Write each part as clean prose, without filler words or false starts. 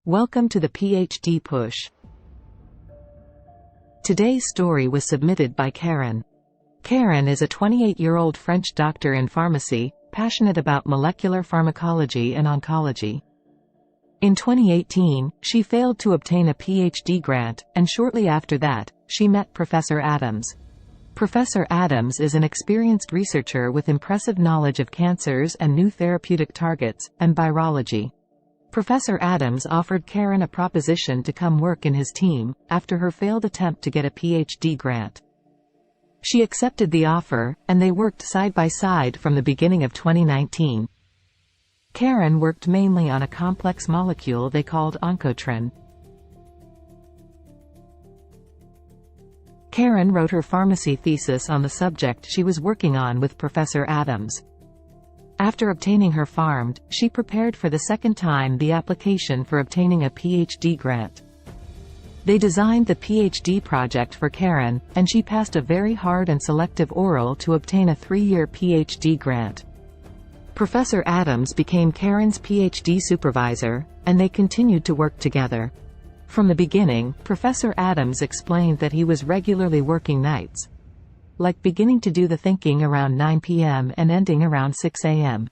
Welcome to the PhD Push. Today's story was submitted by Karin. Karin is a 28-year-old French doctor in pharmacy, passionate about molecular pharmacology and oncology. In 2018, she failed to obtain a PhD grant, and shortly after that, she met Professor Adams. Professor Adams is an experienced researcher with impressive knowledge of cancers and new therapeutic targets, and virology. Professor Adams offered Karin a proposition to come work in his team, after her failed attempt to get a PhD grant. She accepted the offer, and they worked side by side from the beginning of 2019. Karin worked mainly on a complex molecule they called oncotrin. Karin wrote her pharmacy thesis on the subject she was working on with Professor Adams. After obtaining her PharmD, she prepared for the second time the application for obtaining a PhD grant. They designed the PhD project for Karin, and she passed a very hard and selective oral to obtain a 3-year PhD grant. Professor Adams became Karin's PhD supervisor, and they continued to work together. From the beginning, Professor Adams explained that he was regularly working nights, like beginning to do the thinking around 9 p.m. and ending around 6 a.m.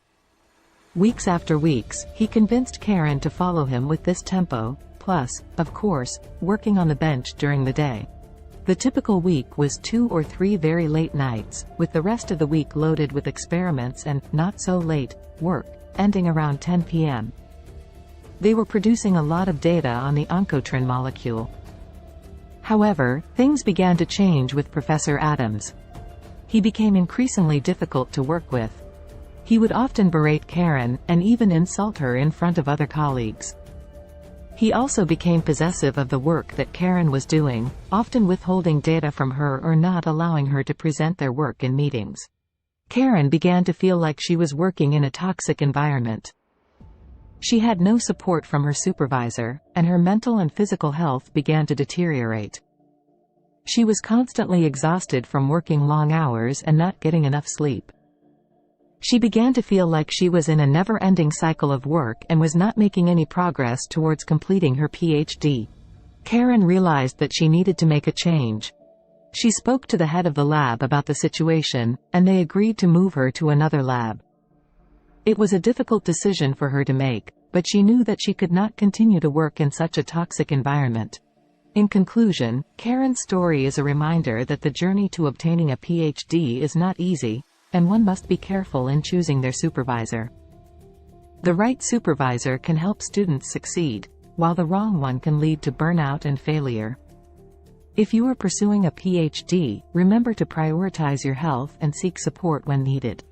Weeks after weeks, he convinced Karin to follow him with this tempo, plus, of course, working on the bench during the day. The typical week was 2 or 3 very late nights, with the rest of the week loaded with experiments and, not so late, work, ending around 10 p.m. They were producing a lot of data on the oncotrin molecule. However, things began to change with Professor Adams. He became increasingly difficult to work with. He would often berate Karin, and even insult her in front of other colleagues. He also became possessive of the work that Karin was doing, often withholding data from her or not allowing her to present their work in meetings. Karin began to feel like she was working in a toxic environment. She had no support from her supervisor, and her mental and physical health began to deteriorate. She was constantly exhausted from working long hours and not getting enough sleep. She began to feel like she was in a never-ending cycle of work and was not making any progress towards completing her PhD. Karin realized that she needed to make a change. She spoke to the head of the lab about the situation, and they agreed to move her to another lab. It was a difficult decision for her to make, but she knew that she could not continue to work in such a toxic environment. In conclusion, Karin's story is a reminder that the journey to obtaining a PhD is not easy, and one must be careful in choosing their supervisor. The right supervisor can help students succeed, while the wrong one can lead to burnout and failure. If you are pursuing a PhD, remember to prioritize your health and seek support when needed.